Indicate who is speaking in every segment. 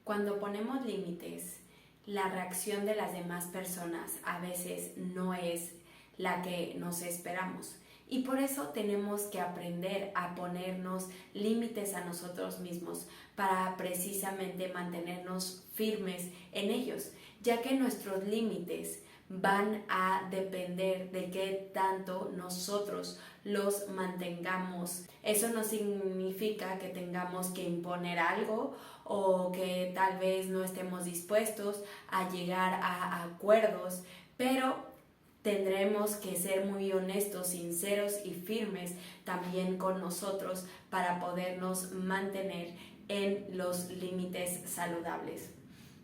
Speaker 1: Cuando ponemos límites, la reacción de las demás personas a veces no es la que nos esperamos. Y por eso tenemos que aprender a ponernos límites a nosotros mismos para precisamente mantenernos firmes en ellos, ya que nuestros límites van a depender de qué tanto nosotros los mantengamos. Eso no significa que tengamos que imponer algo o que tal vez no estemos dispuestos a llegar a acuerdos, pero tendremos que ser muy honestos, sinceros y firmes también con nosotros para podernos mantener en los límites saludables.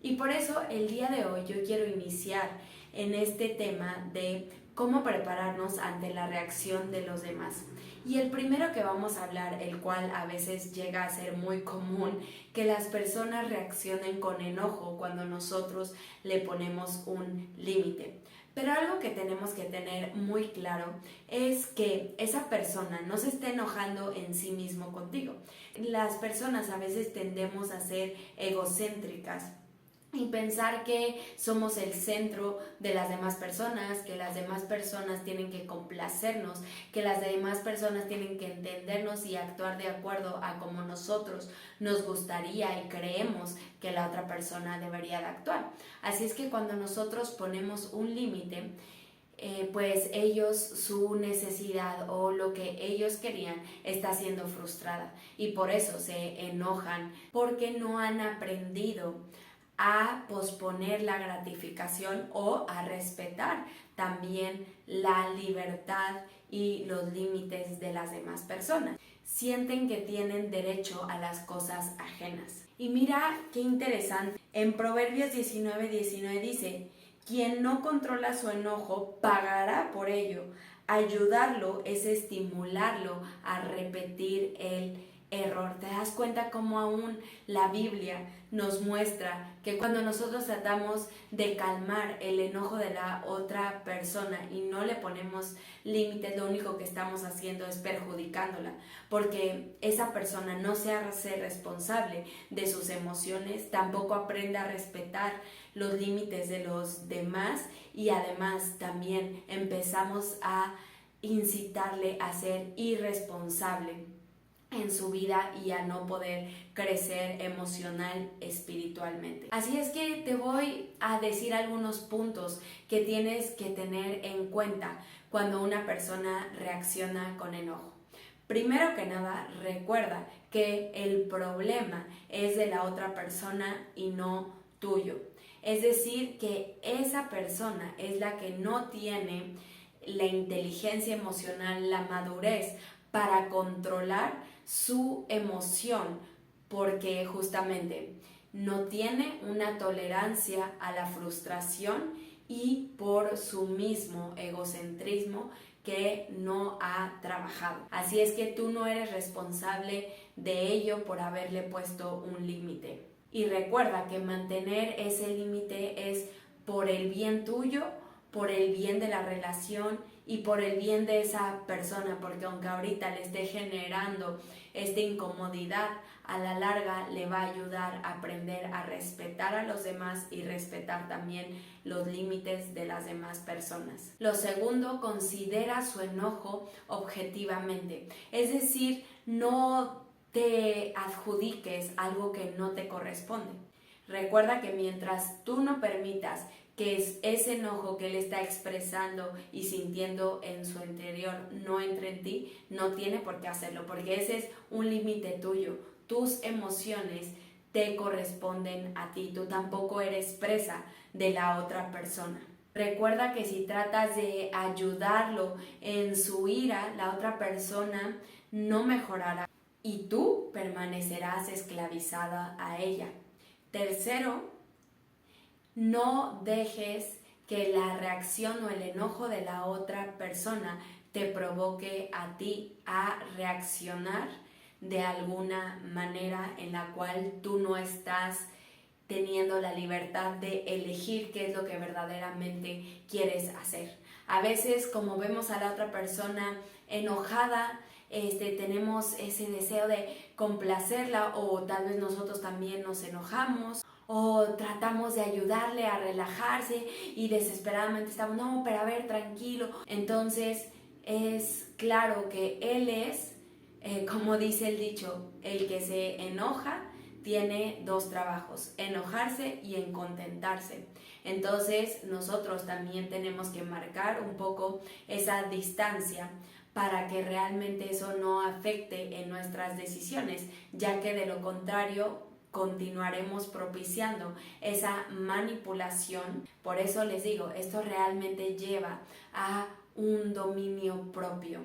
Speaker 1: Y por eso el día de hoy yo quiero iniciar en este tema de cómo prepararnos ante la reacción de los demás. Y el primero que vamos a hablar, el cual a veces llega a ser muy común, que las personas reaccionen con enojo cuando nosotros le ponemos un límite. Pero algo que tenemos que tener muy claro es que esa persona no se está enojando en sí mismo contigo. Las personas a veces tendemos a ser egocéntricas y pensar que somos el centro de las demás personas, que las demás personas tienen que complacernos, que las demás personas tienen que entendernos y actuar de acuerdo a como nosotros nos gustaría y creemos que la otra persona debería de actuar. Así es que cuando nosotros ponemos un límite, pues ellos, su necesidad o lo que ellos querían está siendo frustrada y por eso se enojan, porque no han aprendido a posponer la gratificación o a respetar también la libertad y los límites de las demás personas. Sienten que tienen derecho a las cosas ajenas. Y mira qué interesante. En Proverbios 19:19 dice: quien no controla su enojo pagará por ello. Ayudarlo es estimularlo a repetir el error. ¿Te das cuenta cómo aún la Biblia nos muestra que cuando nosotros tratamos de calmar el enojo de la otra persona y no le ponemos límites, lo único que estamos haciendo es perjudicándola, porque esa persona no se hace responsable de sus emociones, tampoco aprende a respetar los límites de los demás y además también empezamos a incitarle a ser irresponsable en su vida y a no poder crecer emocional, espiritualmente. Así es que te voy a decir algunos puntos que tienes que tener en cuenta cuando una persona reacciona con enojo. Primero que nada, recuerda que el problema es de la otra persona y no tuyo. Es decir, que esa persona es la que no tiene la inteligencia emocional, la madurez para controlar su emoción, porque justamente no tiene una tolerancia a la frustración y por su mismo egocentrismo que no ha trabajado. Así es que tú no eres responsable de ello por haberle puesto un límite. Y recuerda que mantener ese límite es por el bien tuyo, por el bien de la relación y por el bien de esa persona, porque aunque ahorita le esté generando esta incomodidad, a la larga le va a ayudar a aprender a respetar a los demás y respetar también los límites de las demás personas. Lo segundo, considera su enojo objetivamente, es decir, no te adjudiques algo que no te corresponde. Recuerda que mientras tú no permitas que es ese enojo que él está expresando y sintiendo en su interior no entre en ti, no tiene por qué hacerlo, porque ese es un límite tuyo. Tus emociones te corresponden a ti, tú tampoco eres presa de la otra persona. Recuerda que si tratas de ayudarlo en su ira, la otra persona no mejorará y tú permanecerás esclavizada a ella. Tercero, no dejes que la reacción o el enojo de la otra persona te provoque a ti a reaccionar de alguna manera en la cual tú no estás teniendo la libertad de elegir qué es lo que verdaderamente quieres hacer. A veces, como vemos a la otra persona enojada, tenemos ese deseo de complacerla, o tal vez nosotros también nos enojamos o tratamos de ayudarle a relajarse y desesperadamente estamos, no, pero a ver, tranquilo. Entonces es claro que él es, como dice el dicho, el que se enoja tiene dos trabajos, enojarse y contentarse. Entonces nosotros también tenemos que marcar un poco esa distancia para que realmente eso no afecte en nuestras decisiones, ya que de lo contrario continuaremos propiciando esa manipulación. Por eso les digo, esto realmente lleva a un dominio propio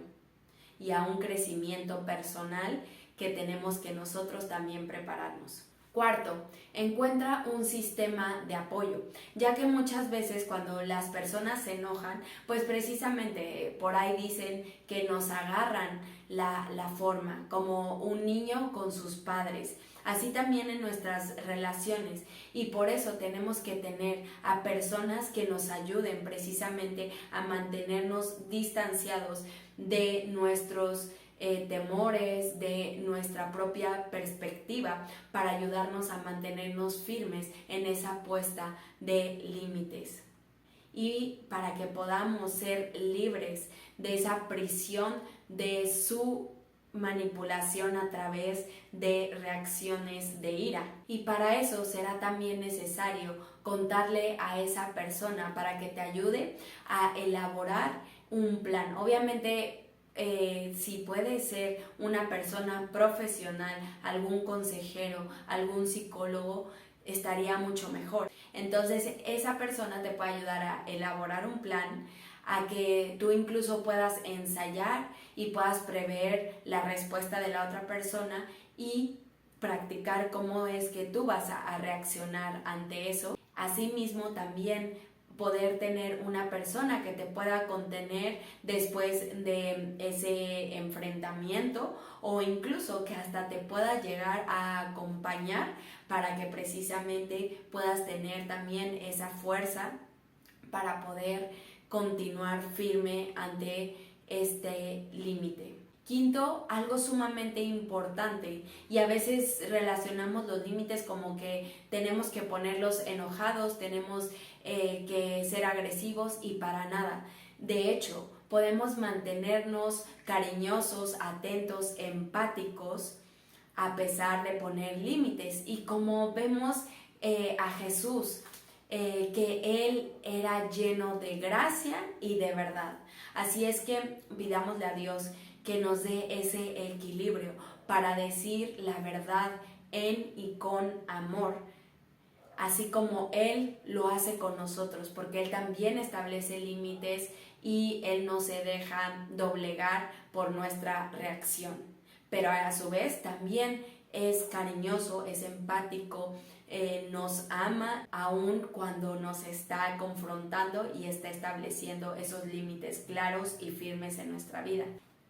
Speaker 1: y a un crecimiento personal que tenemos que nosotros también prepararnos. Cuarto, encuentra un sistema de apoyo, ya que muchas veces cuando las personas se enojan, pues precisamente por ahí dicen que nos agarran la forma, como un niño con sus padres. Así también en nuestras relaciones, y por eso tenemos que tener a personas que nos ayuden precisamente a mantenernos distanciados de nuestros temores, de nuestra propia perspectiva, para ayudarnos a mantenernos firmes en esa puesta de límites y para que podamos ser libres de esa prisión de su manipulación a través de reacciones de ira. Y para eso será también necesario contarle a esa persona para que te ayude a elaborar un plan. Obviamente si puede ser una persona profesional, algún consejero, algún psicólogo, estaría mucho mejor. Entonces esa persona te puede ayudar a elaborar un plan, a que tú incluso puedas ensayar y puedas prever la respuesta de la otra persona y practicar cómo es que tú vas a reaccionar ante eso. Asimismo, también poder tener una persona que te pueda contener después de ese enfrentamiento, o incluso que hasta te pueda llegar a acompañar para que precisamente puedas tener también esa fuerza para poder continuar firme ante este límite. Quinto, algo sumamente importante, y a veces relacionamos los límites como que tenemos que ponerlos enojados, tenemos que ser agresivos, y para nada. De hecho, podemos mantenernos cariñosos, atentos, empáticos, a pesar de poner límites. Y como vemos a Jesús, que Él era lleno de gracia y de verdad. Así es que pidámosle a Dios que nos dé ese equilibrio para decir la verdad en y con amor, así como Él lo hace con nosotros, porque Él también establece límites y Él no se deja doblegar por nuestra reacción. Pero a su vez también es cariñoso, es empático, nos ama aun cuando nos está confrontando y está estableciendo esos límites claros y firmes en nuestra vida.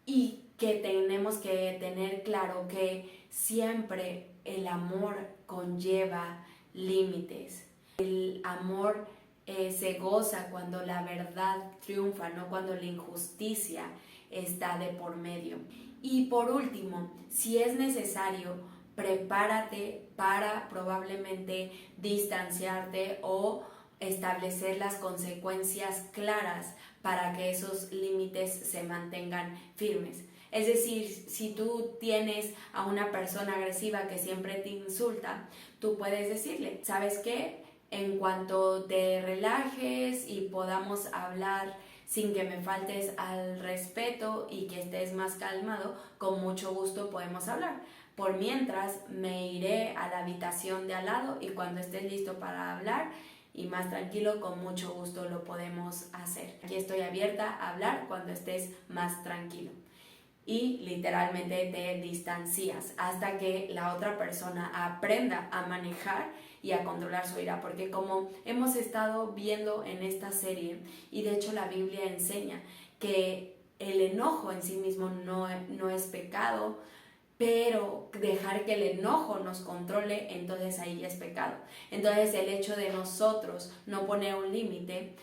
Speaker 1: Y que tenemos que tener claro que siempre el amor conlleva límites. El amor se goza cuando la verdad triunfa, no cuando la injusticia está de por medio. Y por último, si es necesario, prepárate para probablemente distanciarte o establecer las consecuencias claras para que esos límites se mantengan firmes. Es decir, si tú tienes a una persona agresiva que siempre te insulta, tú puedes decirle, ¿sabes qué? En cuanto te relajes y podamos hablar sin que me faltes al respeto y que estés más calmado, con mucho gusto podemos hablar. Por mientras, me iré a la habitación de al lado, y cuando estés listo para hablar y más tranquilo, con mucho gusto lo podemos hacer. Aquí estoy abierta a hablar cuando estés más tranquilo. Y literalmente te distancias hasta que la otra persona aprenda a manejar y a controlar su ira, porque como hemos estado viendo en esta serie, y de hecho la Biblia enseña que el enojo en sí mismo no es pecado, pero dejar que el enojo nos controle, entonces ahí es pecado. Entonces el hecho de nosotros no poner un límite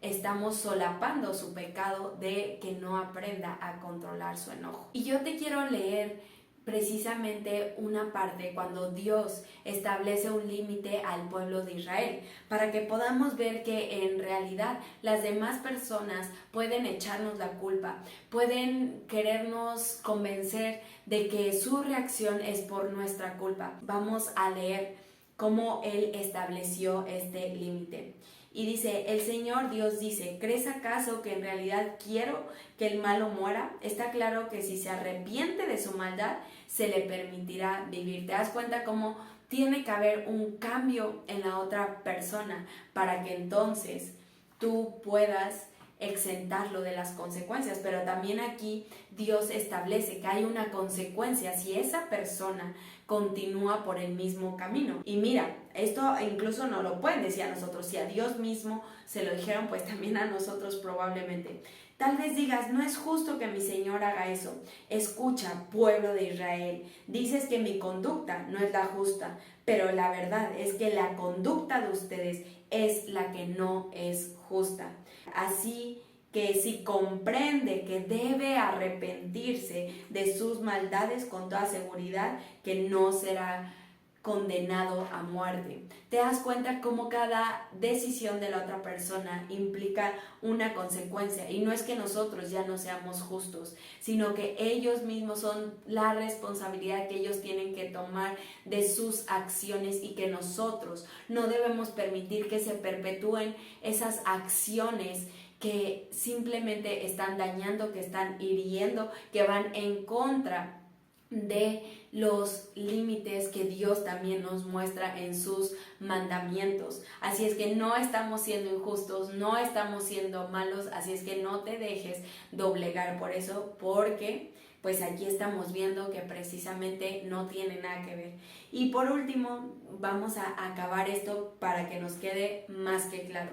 Speaker 1: estamos solapando su pecado de que no aprenda a controlar su enojo. Y yo te quiero leer precisamente una parte cuando Dios establece un límite al pueblo de Israel, para que podamos ver que en realidad las demás personas pueden echarnos la culpa, pueden querernos convencer de que su reacción es por nuestra culpa. Vamos a leer cómo Él estableció este límite. Y dice, el Señor Dios dice, ¿crees acaso que en realidad quiero que el malo muera? Está claro que si se arrepiente de su maldad, se le permitirá vivir. ¿Te das cuenta cómo tiene que haber un cambio en la otra persona para que entonces tú puedas exentarlo de las consecuencias? Pero también aquí Dios establece que hay una consecuencia si esa persona continúa por el mismo camino. Y mira, esto incluso no lo pueden decir a nosotros. Si a Dios mismo se lo dijeron, pues también a nosotros probablemente. Tal vez digas, no es justo que mi Señor haga eso. Escucha, pueblo de Israel, dices que mi conducta no es la justa, pero la verdad es que la conducta de ustedes es la que no es justa. Así que si comprende que debe arrepentirse de sus maldades, con toda seguridad que no será condenado a muerte. ¿Te das cuenta cómo cada decisión de la otra persona implica una consecuencia? Y no es que nosotros ya no seamos justos, sino que ellos mismos son la responsabilidad que ellos tienen que tomar de sus acciones y que nosotros no debemos permitir que se perpetúen esas acciones que simplemente están dañando, que están hiriendo, que van en contra de los límites que Dios también nos muestra en sus mandamientos. Así es que no estamos siendo injustos, no estamos siendo malos, así es que no te dejes doblegar por eso, porque pues aquí estamos viendo que precisamente no tiene nada que ver. Y por último, vamos a acabar esto para que nos quede más que claro.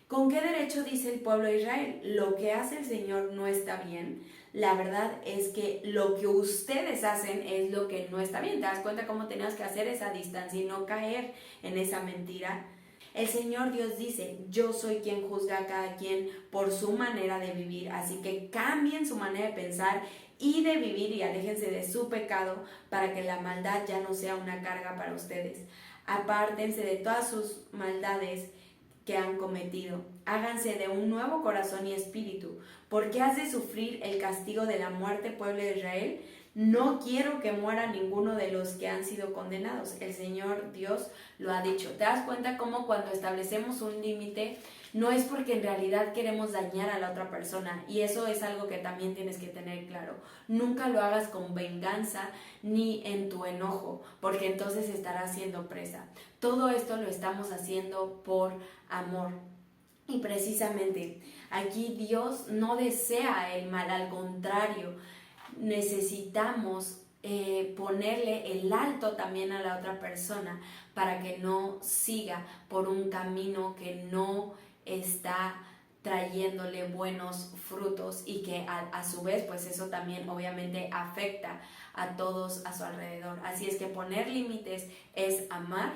Speaker 1: ¿Con qué derecho dice el pueblo de Israel? Lo que hace el Señor no está bien. La verdad es que lo que ustedes hacen es lo que no está bien. ¿Te das cuenta cómo tenías que hacer esa distancia y no caer en esa mentira? El Señor Dios dice, yo soy quien juzga a cada quien por su manera de vivir. Así que cambien su manera de pensar y de vivir y aléjense de su pecado para que la maldad ya no sea una carga para ustedes. Apártense de todas sus maldades que han cometido. Háganse de un nuevo corazón y espíritu. ¿Por qué has de sufrir el castigo de la muerte, pueblo de Israel? No quiero que muera ninguno de los que han sido condenados. El Señor Dios lo ha dicho. ¿Te das cuenta cómo cuando establecemos un límite no es porque en realidad queremos dañar a la otra persona? Y eso es algo que también tienes que tener claro. Nunca lo hagas con venganza ni en tu enojo, porque entonces estarás siendo presa. Todo esto lo estamos haciendo por amor. Y precisamente aquí Dios no desea el mal, al contrario, necesitamos ponerle el alto también a la otra persona para que no siga por un camino que no está trayéndole buenos frutos y que a su vez pues eso también obviamente afecta a todos a su alrededor. Así es que poner límites es amar,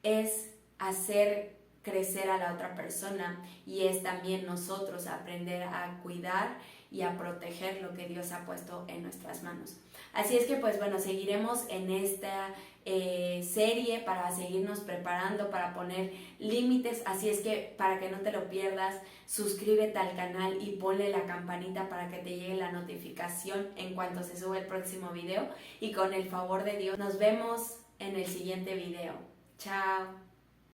Speaker 1: es hacer crecer a la otra persona y es también nosotros aprender a cuidar y a proteger lo que Dios ha puesto en nuestras manos. Así es que pues bueno, seguiremos en esta serie para seguirnos preparando para poner límites, así es que para que no te lo pierdas, suscríbete al canal y ponle la campanita para que te llegue la notificación en cuanto se sube el próximo video y con el favor de Dios nos vemos en el siguiente video. Chao.